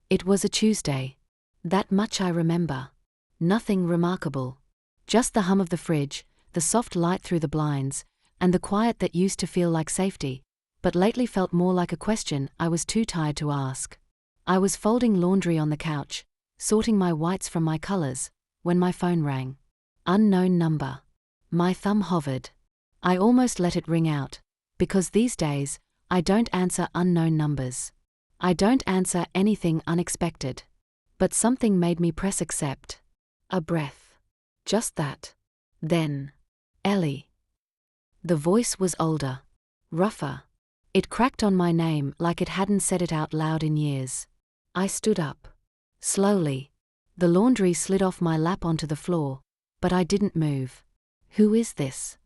It was a Tuesday. That much I remember. Nothing remarkable. Just the hum of the fridge, the soft light through the blinds, and the quiet that used to feel like safety, but lately felt more like a question I was too tired to ask. I was folding laundry on the couch, sorting my whites from my colors, when my phone rang. Unknown number. My thumb hovered. I almost let it ring out, because these days, I don't answer unknown numbers. I don't answer anything unexpected. But something made me press accept. A breath. Just that. Then. Ellie. The voice was older. Rougher. It cracked on my name like it hadn't said it out loud in years. I stood up. Slowly. The laundry slid off my lap onto the floor, but I didn't move. Who is this?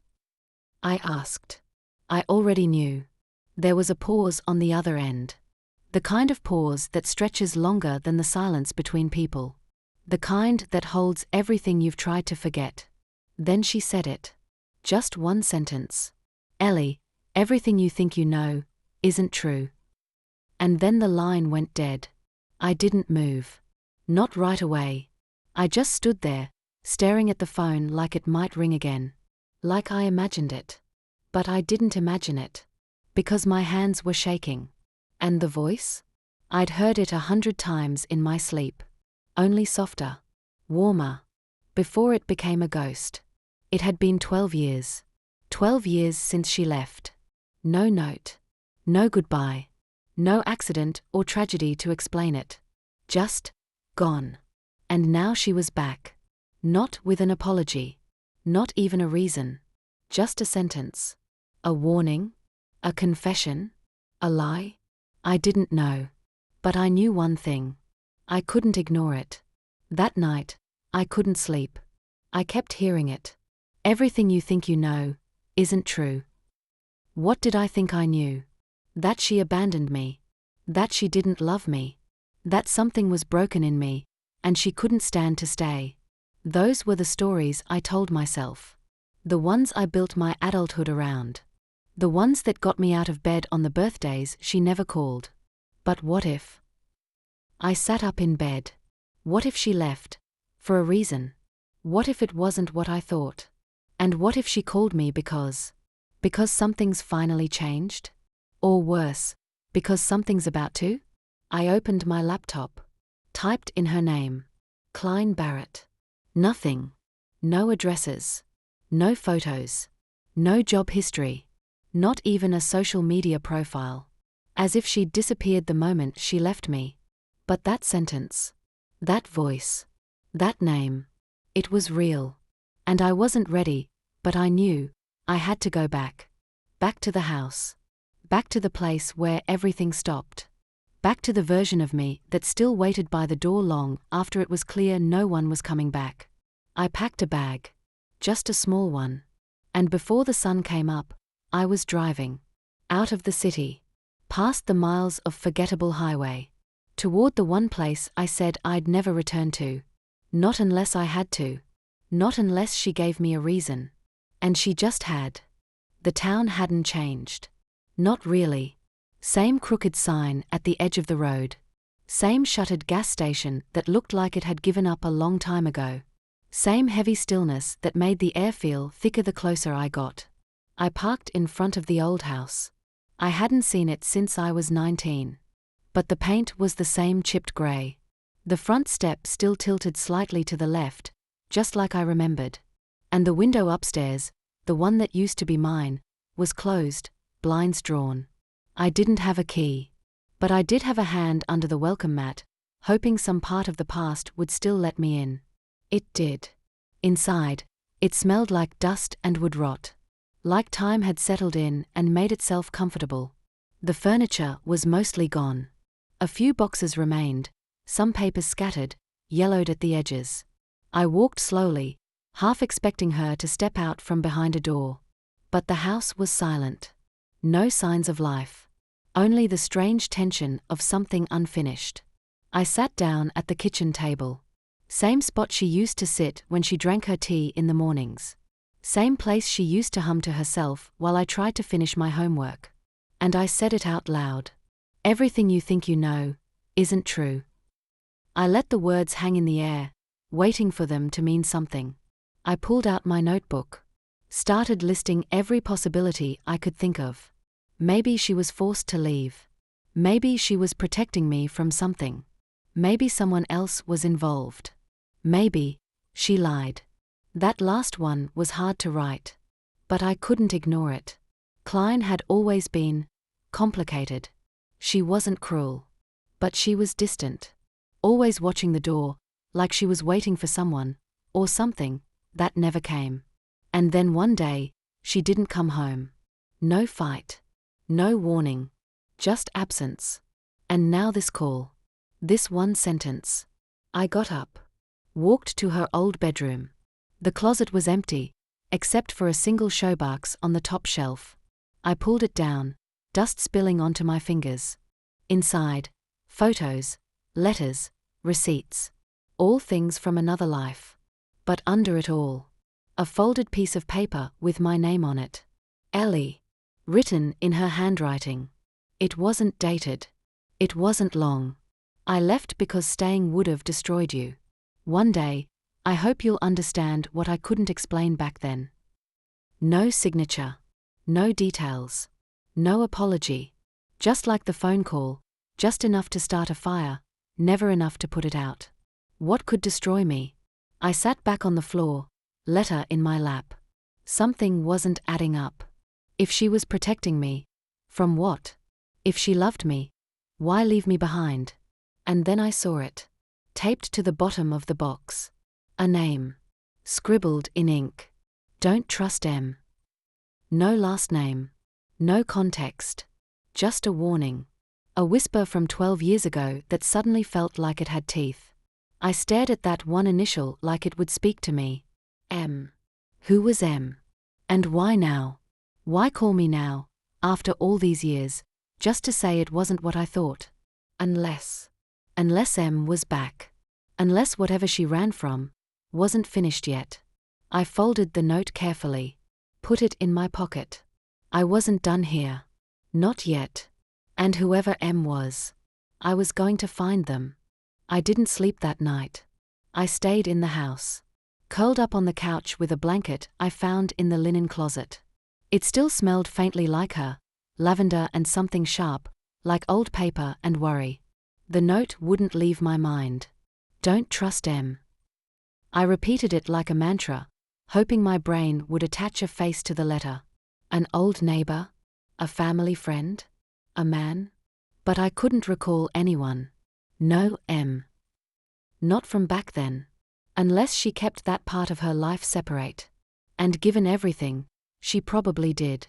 I asked. I already knew. There was a pause on the other end. The kind of pause that stretches longer than the silence between people. The kind that holds everything you've tried to forget. Then she said it. Just one sentence. Ellie, everything you think you know isn't true. And then the line went dead. I didn't move. Not right away. I just stood there, staring at the phone like it might ring again. Like I imagined it. But I didn't imagine it. Because my hands were shaking. And the voice? I'd heard it 100 times in my sleep. Only softer. Warmer. Before it became a ghost. It had been 12 years. 12 years since she left. No note. No goodbye. No accident or tragedy to explain it. Just gone. And now she was back. Not with an apology. Not even a reason. Just a sentence. A warning? A confession? A lie? I didn't know. But I knew one thing. I couldn't ignore it. That night, I couldn't sleep. I kept hearing it. Everything you think you know isn't true. What did I think I knew? That she abandoned me. That she didn't love me. That something was broken in me, and she couldn't stand to stay. Those were the stories I told myself. The ones I built my adulthood around. The ones that got me out of bed on the birthdays she never called. But what if? I sat up in bed. What if she left? For a reason. What if it wasn't what I thought? And what if she called me because something's finally changed? Or worse, because something's about to? I opened my laptop. Typed in her name. Klein Barrett. Nothing. No addresses. No photos. No job history. Not even a social media profile. As if she'd disappeared the moment she left me. But that sentence. That voice. That name. It was real. And I wasn't ready, but I knew I had to go back. Back to the house. Back to the place where everything stopped. Back to the version of me that still waited by the door long after it was clear no one was coming back. I packed a bag. Just a small one. And before the sun came up, I was driving. Out of the city. Past the miles of forgettable highway. Toward the one place I said I'd never return to. Not unless I had to. Not unless she gave me a reason. And she just had. The town hadn't changed. Not really. Same crooked sign at the edge of the road. Same shuttered gas station that looked like it had given up a long time ago. Same heavy stillness that made the air feel thicker the closer I got. I parked in front of the old house. I hadn't seen it since I was 19. But the paint was the same chipped grey. The front step still tilted slightly to the left, just like I remembered. And the window upstairs, the one that used to be mine, was closed, blinds drawn. I didn't have a key. But I did have a hand under the welcome mat, hoping some part of the past would still let me in. It did. Inside, it smelled like dust and wood rot. Like time had settled in and made itself comfortable. The furniture was mostly gone. A few boxes remained, some papers scattered, yellowed at the edges. I walked slowly, half expecting her to step out from behind a door. But the house was silent. No signs of life. Only the strange tension of something unfinished. I sat down at the kitchen table. Same spot she used to sit when she drank her tea in the mornings. Same place she used to hum to herself while I tried to finish my homework. And I said it out loud. Everything you think you know isn't true. I let the words hang in the air, waiting for them to mean something. I pulled out my notebook. Started listing every possibility I could think of. Maybe she was forced to leave. Maybe she was protecting me from something. Maybe someone else was involved. Maybe she lied. That last one was hard to write. But I couldn't ignore it. Klein had always been complicated. She wasn't cruel. But she was distant. Always watching the door, like she was waiting for someone, or something, that never came. And then one day, she didn't come home. No fight. No warning. Just absence. And now this call. This one sentence. I got up. Walked to her old bedroom. The closet was empty, except for a single showbox on the top shelf. I pulled it down, dust spilling onto my fingers. Inside, photos, letters, receipts. All things from another life. But under it all, a folded piece of paper with my name on it. Ellie. Written in her handwriting. It wasn't dated. It wasn't long. I left because staying would have destroyed you. One day, I hope you'll understand what I couldn't explain back then. No signature. No details. No apology. Just like the phone call, just enough to start a fire, never enough to put it out. What could destroy me? I sat back on the floor, letter in my lap. Something wasn't adding up. If she was protecting me, from what? If she loved me, why leave me behind? And then I saw it. Taped to the bottom of the box. A name. Scribbled in ink. Don't trust M. No last name. No context. Just a warning. A whisper from 12 years ago that suddenly felt like it had teeth. I stared at that one initial like it would speak to me. M. Who was M? And why now? Why call me now, after all these years, just to say it wasn't what I thought? Unless M was back. Unless whatever she ran from wasn't finished yet. I folded the note carefully. Put it in my pocket. I wasn't done here. Not yet. And whoever M was, I was going to find them. I didn't sleep that night. I stayed in the house. Curled up on the couch with a blanket I found in the linen closet. It still smelled faintly like her, lavender and something sharp, like old paper and worry. The note wouldn't leave my mind. Don't trust M. I repeated it like a mantra, hoping my brain would attach a face to the letter. An old neighbor? A family friend? A man? But I couldn't recall anyone. No M. Not from back then. Unless she kept that part of her life separate. And given everything, she probably did.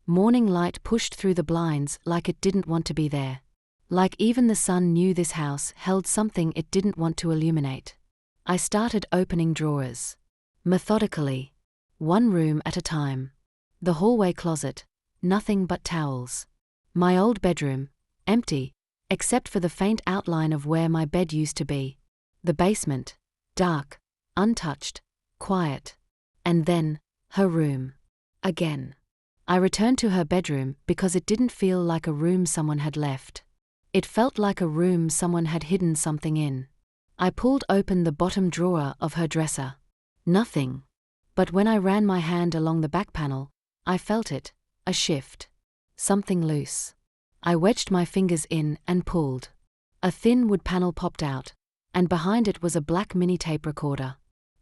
Morning light pushed through the blinds like it didn't want to be there. Like even the sun knew this house held something it didn't want to illuminate. I started opening drawers. Methodically. One room at a time. The hallway closet, nothing but towels. My old bedroom, empty, except for the faint outline of where my bed used to be. The basement, dark, untouched, quiet. And then, her room. Again. I returned to her bedroom because it didn't feel like a room someone had left. It felt like a room someone had hidden something in. I pulled open the bottom drawer of her dresser. Nothing. But when I ran my hand along the back panel, I felt it, a shift. Something loose. I wedged my fingers in and pulled. A thin wood panel popped out, and behind it was a black mini-tape recorder.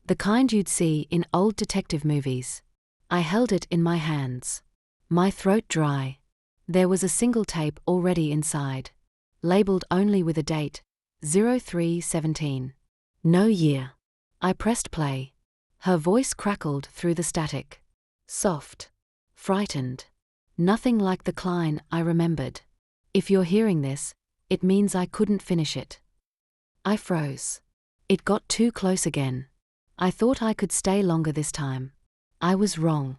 The kind you'd see in old detective movies. I held it in my hands. My throat dry. There was a single tape already inside. Labeled only with a date, 03/17. No year. I pressed play. Her voice crackled through the static. Soft. Frightened. Nothing like the Klein I remembered. If you're hearing this, it means I couldn't finish it. I froze. It got too close again. I thought I could stay longer this time. I was wrong.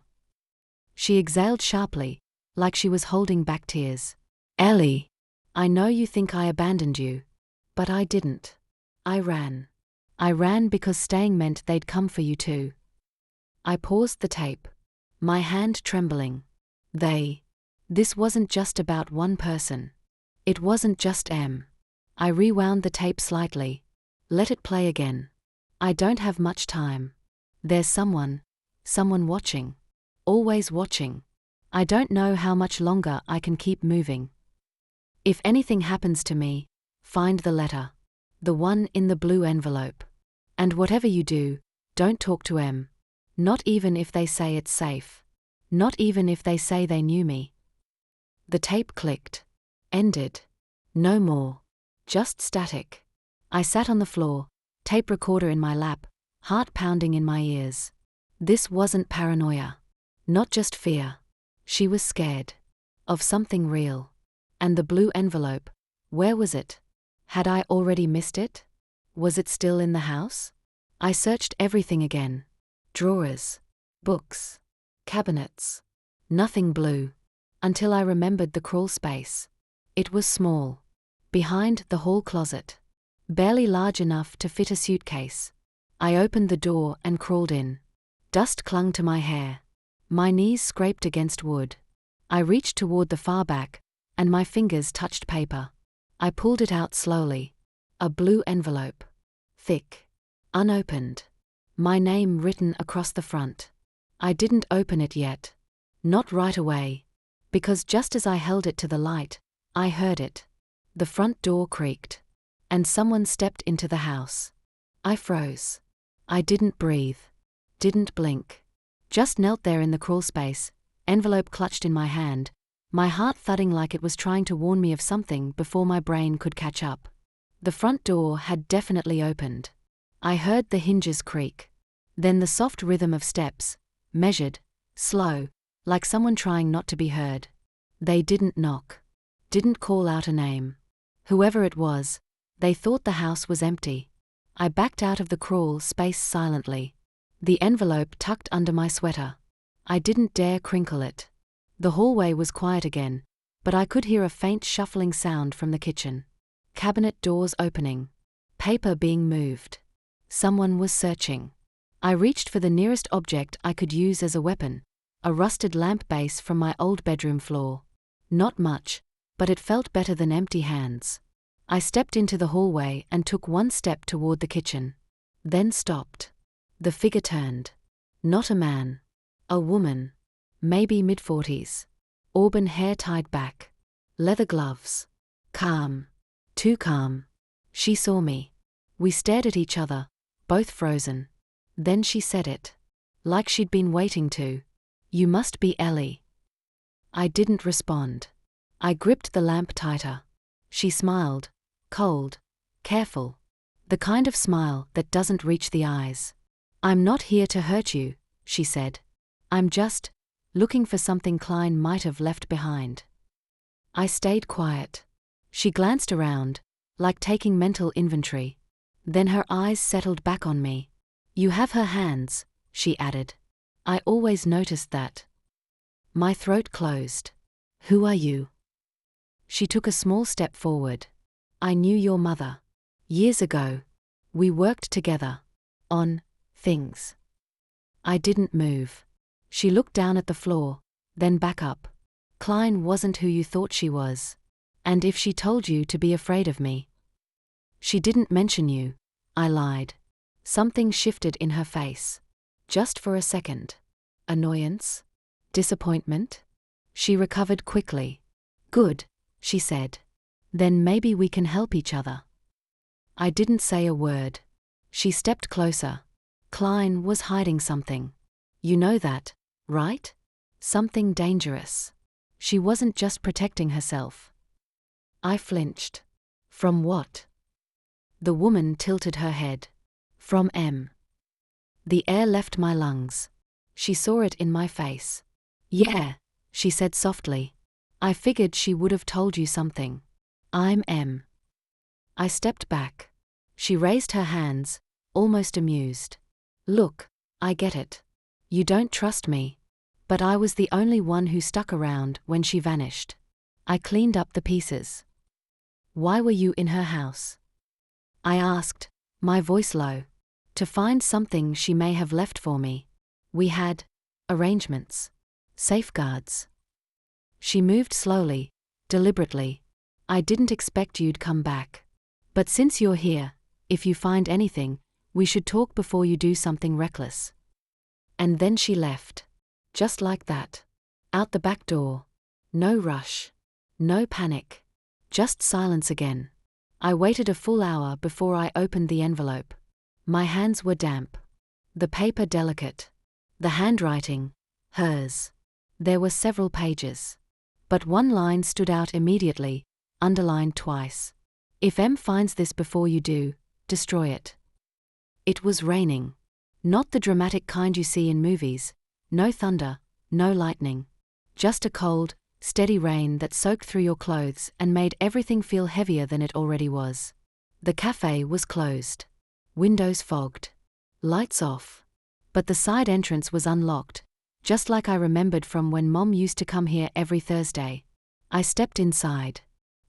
She exhaled sharply, like she was holding back tears. Ellie, I know you think I abandoned you, but I didn't. I ran. I ran because staying meant they'd come for you too. I paused the tape, my hand trembling. This wasn't just about one person. It wasn't just M. I rewound the tape slightly, Let it play again. I don't have much time. There's someone watching. Always watching. I don't know how much longer I can keep moving. If anything happens to me, find the letter. The one in the blue envelope. And whatever you do, don't talk to M. Not even if they say it's safe. Not even if they say they knew me. The tape clicked. Ended. No more. Just static. I sat on the floor, tape recorder in my lap, heart pounding in my ears. This wasn't paranoia. Not just fear. She was scared. Of something real. And the blue envelope, where was it? Had I already missed it? Was it still in the house? I searched everything again. Drawers. Books. Cabinets. Nothing blue. Until I remembered the crawl space. It was small. Behind the hall closet. Barely large enough to fit a suitcase. I opened the door and crawled in. Dust clung to my hair. My knees scraped against wood. I reached toward the far back, and my fingers touched paper. I pulled it out slowly. A blue envelope. Thick. Unopened. My name written across the front. I didn't open it yet. Not right away. Because just as I held it to the light, I heard it. The front door creaked. And someone stepped into the house. I froze. I didn't breathe. Didn't blink. Just knelt there in the crawl space, envelope clutched in my hand, my heart thudding like it was trying to warn me of something before my brain could catch up. The front door had definitely opened. I heard the hinges creak. Then the soft rhythm of steps, measured, slow, like someone trying not to be heard. They didn't knock. Didn't call out a name. Whoever it was, they thought the house was empty. I backed out of the crawl space silently. The envelope tucked under my sweater. I didn't dare crinkle it. The hallway was quiet again, but I could hear a faint shuffling sound from the kitchen. Cabinet doors opening. Paper being moved. Someone was searching. I reached for the nearest object I could use as a weapon, a rusted lamp base from my old bedroom floor. Not much, but it felt better than empty hands. I stepped into the hallway and took one step toward the kitchen. Then stopped. The figure turned. Not a man. A woman. Maybe mid-40s. Auburn hair tied back. Leather gloves. Calm. Too calm. She saw me. We stared at each other, both frozen. Then she said it. Like she'd been waiting to. You must be Ellie. I didn't respond. I gripped the lamp tighter. She smiled. Cold. Careful. The kind of smile that doesn't reach the eyes. I'm not here to hurt you, she said. I'm just looking for something Klein might have left behind. I stayed quiet. She glanced around, like taking mental inventory. Then her eyes settled back on me. You have her hands, she added. I always noticed that. My throat closed. Who are you? She took a small step forward. I knew your mother. Years ago. We worked together. On things. I didn't move. She looked down at the floor, then back up. Klein wasn't who you thought she was. And if she told you to be afraid of me. She didn't mention you. I lied. Something shifted in her face. Just for a second. Annoyance? Disappointment? She recovered quickly. Good, she said. Then maybe we can help each other. I didn't say a word. She stepped closer. Klein was hiding something. You know that, right? Something dangerous. She wasn't just protecting herself. I flinched. From what? The woman tilted her head. From M. The air left my lungs. She saw it in my face. Yeah, she said softly. I figured she would have told you something. I'm M. I stepped back. She raised her hands, almost amused. Look, I get it. You don't trust me. But I was the only one who stuck around when she vanished. I cleaned up the pieces. Why were you in her house? I asked, my voice low. To find something she may have left for me. We had arrangements. Safeguards. She moved slowly, deliberately. I didn't expect you'd come back. But since you're here, If you find anything, we should talk before you do something reckless. And then she left. Just like that. Out the back door. No rush. No panic. Just silence again. I waited a full hour before I opened the envelope. My hands were damp. The paper delicate. The handwriting, hers. There were several pages. But one line stood out immediately, underlined twice. If M finds this before you do, destroy it. It was raining. Not the dramatic kind you see in movies. No thunder, no lightning. Just a cold, steady rain that soaked through your clothes and made everything feel heavier than it already was. The cafe was closed. Windows fogged. Lights off. But the side entrance was unlocked, just like I remembered from when Mom used to come here every Thursday. I stepped inside.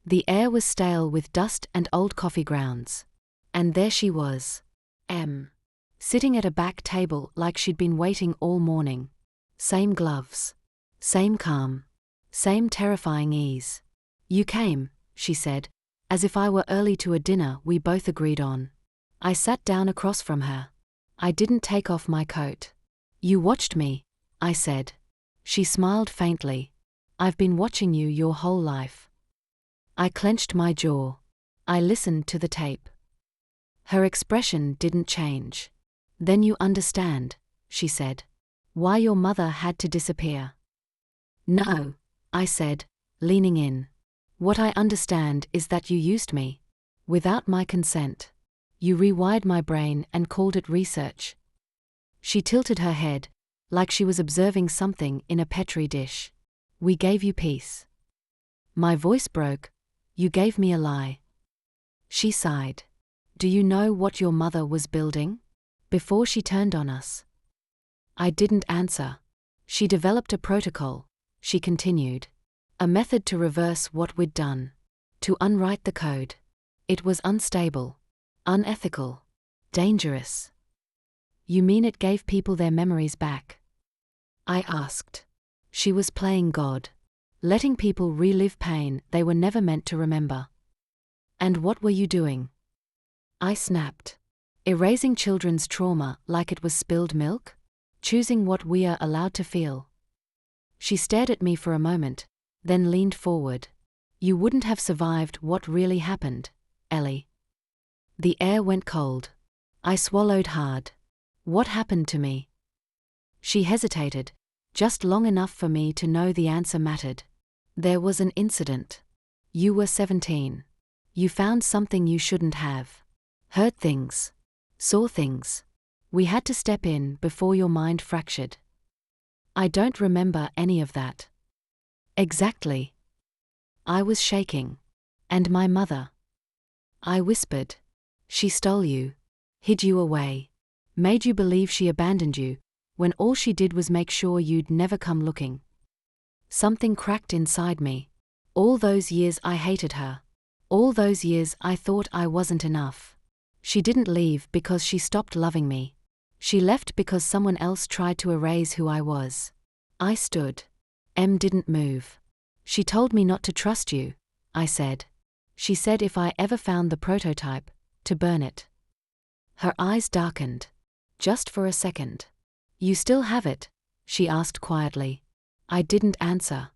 The air was stale with dust and old coffee grounds. And there she was. M. Sitting at a back table like she'd been waiting all morning. Same gloves. Same calm. Same terrifying ease. You came, she said, as if I were early to a dinner we both agreed on. I sat down across from her. I didn't take off my coat. You watched me, I said. She smiled faintly. I've been watching you your whole life. I clenched my jaw. I listened to the tape. Her expression didn't change. Then you understand, she said. Why your mother had to disappear. No, I said, leaning in. What I understand is that you used me. Without my consent. You rewired my brain and called it research. She tilted her head, like she was observing something in a Petri dish. We gave you peace. My voice broke. You gave me a lie. She sighed. Do you know what your mother was building? Before she turned on us. I didn't answer. She developed a protocol, she continued. A method to reverse what we'd done. To unwrite the code. It was unstable. Unethical. Dangerous. You mean it gave people their memories back? I asked. She was playing God. Letting people relive pain they were never meant to remember. And what were you doing? I snapped. Erasing children's trauma like it was spilled milk? Choosing what we are allowed to feel. She stared at me for a moment, then leaned forward. You wouldn't have survived what really happened, Ellie. The air went cold. I swallowed hard. What happened to me? She hesitated, just long enough for me to know the answer mattered. There was an incident. You were 17. You found something you shouldn't have. Heard things. Saw things. We had to step in before your mind fractured. I don't remember any of that. Exactly. I was shaking. And my mother. I whispered. She stole you. Hid you away. Made you believe she abandoned you, when all she did was make sure you'd never come looking. Something cracked inside me. All those years I hated her. All those years I thought I wasn't enough. She didn't leave because she stopped loving me. She left because someone else tried to erase who I was. I stood. M didn't move. She told me not to trust you, I said. She said if I ever found the prototype, to burn it. Her eyes darkened. Just for a second. You still have it? She asked quietly. I didn't answer.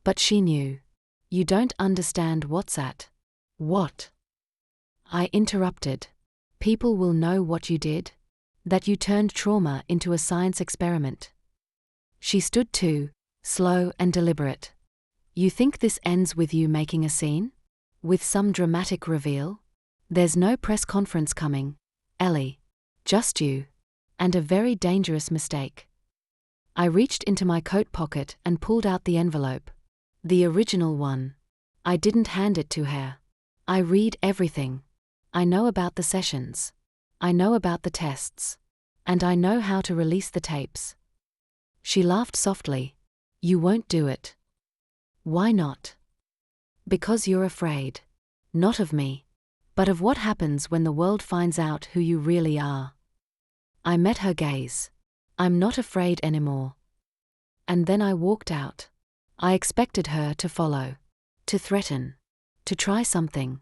But she knew. You don't understand what's at. What? I interrupted. People will know what you did. That you turned trauma into a science experiment. She stood too, slow and deliberate. You think this ends with you making a scene? With some dramatic reveal? There's no press conference coming, Ellie. Just you. And a very dangerous mistake. I reached into my coat pocket and pulled out the envelope. The original one. I didn't hand it to her. I read everything. I know about the sessions. I know about the tests. And I know how to release the tapes. She laughed softly. You won't do it. Why not? Because you're afraid. Not of me. But of what happens when the world finds out who you really are. I met her gaze. I'm not afraid anymore. And then I walked out. I expected her to follow. To threaten. To try something.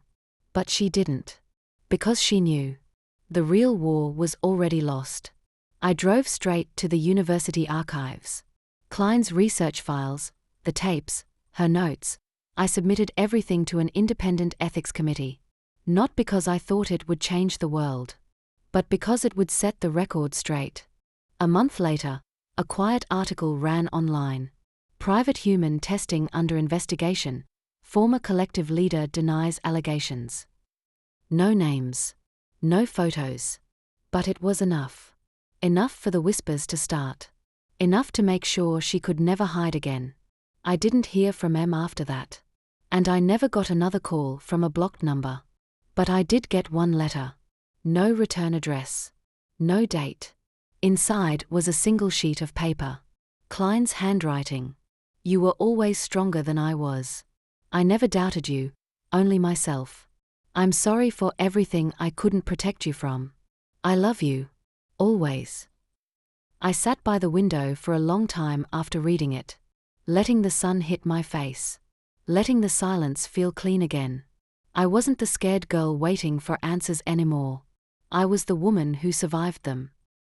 But she didn't. Because she knew. The real war was already lost. I drove straight to the university archives. Klein's research files, the tapes, her notes. I submitted everything to an independent ethics committee. Not because I thought it would change the world, but because it would set the record straight. A month later, a quiet article ran online. Private human testing under investigation. Former collective leader denies allegations. No names. No photos. But it was enough. Enough for the whispers to start. Enough to make sure she could never hide again. I didn't hear from Em after that. And I never got another call from a blocked number. But I did get one letter. No return address. No date. Inside was a single sheet of paper. Klein's handwriting. You were always stronger than I was. I never doubted you, only myself. I'm sorry for everything I couldn't protect you from. I love you. Always. I sat by the window for a long time after reading it, letting the sun hit my face, letting the silence feel clean again. I wasn't the scared girl waiting for answers anymore. I was the woman who survived them.